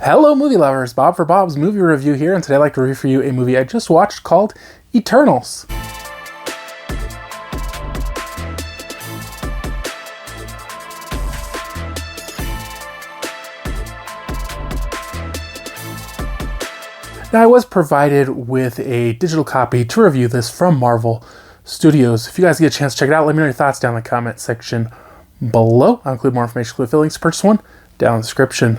Hello movie lovers, Bob for Bob's Movie Review here, and today I'd like to review for you a movie I just watched called Eternals. Now, I was provided with a digital copy to review this from Marvel Studios. If you guys get a chance to check it out, let me know your thoughts down in the comment section below. I'll include more information, include affiliates to purchase one down in the description.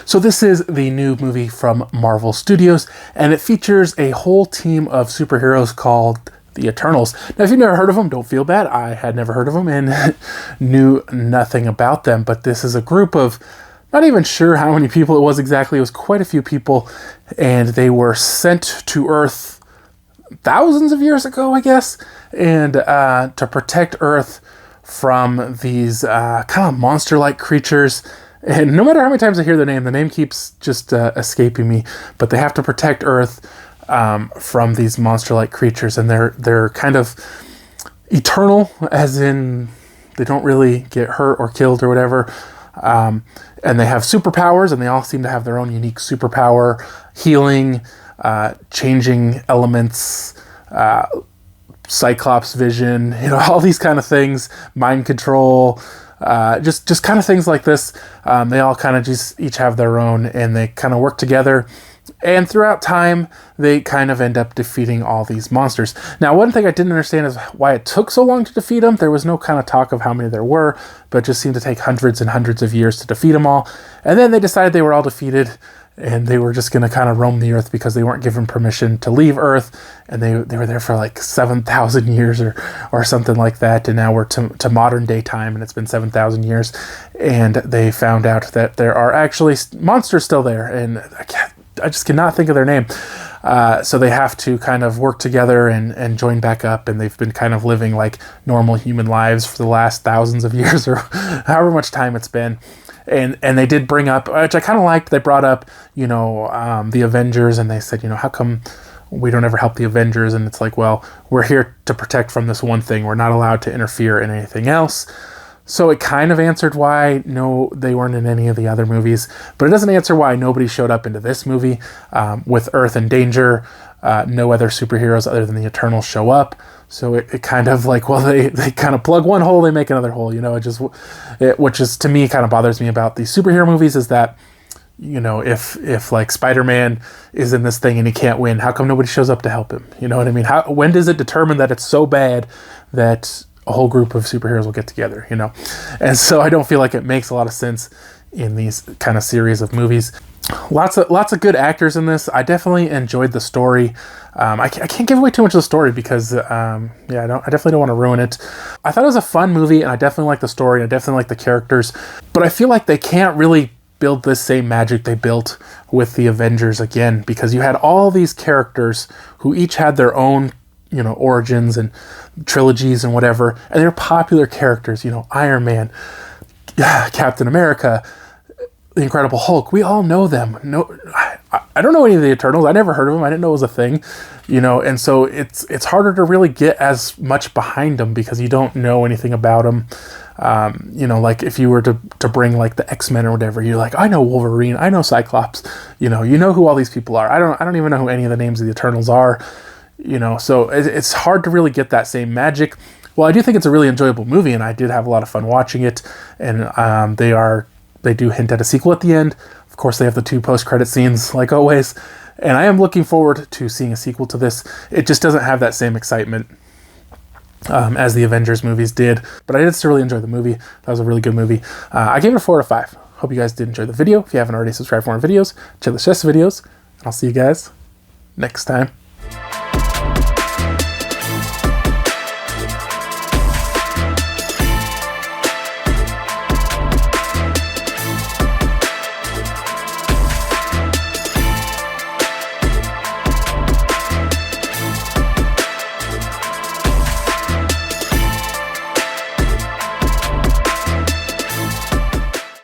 So this is the new movie from Marvel Studios, and it features a whole team of superheroes called the Eternals. Now, if you've never heard of them, don't feel bad. I had never heard of them and knew nothing about them, but this is a group of, not even sure how many people it was exactly. It was quite a few people, and they were sent to Earth thousands of years ago, I guess, and to protect Earth from these kind of monster-like creatures. And no matter how many times I hear the name keeps just escaping me. But they have to protect Earth from these monster-like creatures, and they're kind of eternal, as in they don't really get hurt or killed or whatever. And they have superpowers, and they all seem to have their own unique superpower: healing, changing elements, Cyclops vision, all these kind of things, mind control. Just kind of things like this. They all kind of just each have their own, and they kind of work together. And throughout time, they kind of end up defeating all these monsters. Now, one thing I didn't understand is why it took so long to defeat them. There was no kind of talk of how many there were, but it just seemed to take hundreds and hundreds of years to defeat them all. And then they decided they were all defeated, and they were just going to kind of roam the Earth because they weren't given permission to leave Earth. And they were there for like 7,000 years or something like that. And now we're to modern day time, and it's been 7,000 years. And they found out that there are actually monsters still there. And I just cannot think of their name. So they have to kind of work together and join back up. And they've been kind of living like normal human lives for the last thousands of years or however much time it's been. And they did bring up, which I kind of liked, they brought up, the Avengers, and they said, how come we don't ever help the Avengers? And it's like, well, we're here to protect from this one thing. We're not allowed to interfere in anything else. So it kind of answered why they weren't in any of the other movies, but it doesn't answer why nobody showed up into this movie. With Earth in danger, no other superheroes other than the Eternals show up. So it kind of like, well, they kind of plug one hole, they make another hole, which is, to me, kind of bothers me about these superhero movies, is that, if like Spider-Man is in this thing and he can't win, how come nobody shows up to help him? You know what I mean? When does it determine that it's so bad that a whole group of superheroes will get together, And so I don't feel like it makes a lot of sense in these kind of series of movies. Lots of good actors in this. I definitely enjoyed the story. I can't give away too much of the story because, I definitely don't want to ruin it. I thought it was a fun movie, and I definitely like the story. I definitely like the characters, but I feel like they can't really build this same magic they built with the Avengers again, because you had all these characters who each had their own, origins and trilogies and whatever, and they're popular characters. Iron Man, Captain America, the Incredible Hulk. We all know them. No, I don't know any of the Eternals. I never heard of them. I didn't know it was a thing, and so it's harder to really get as much behind them because you don't know anything about them. Like if you were to bring like the X-Men or whatever, you're like, I know Wolverine, I know Cyclops, you know who all these people are. I don't even know who any of the names of the Eternals are, so it's hard to really get that same magic. Well, I do think it's a really enjoyable movie, and I did have a lot of fun watching it, and they do hint at a sequel at the end. Of course, they have the 2 post-credit scenes, like always, and I am looking forward to seeing a sequel to this. It just doesn't have that same excitement as the Avengers movies did, but I did still really enjoy the movie. That was a really good movie. I gave it a 4 out of 5. Hope you guys did enjoy the video. If you haven't already subscribed for more videos, check the rest of the videos, and I'll see you guys next time.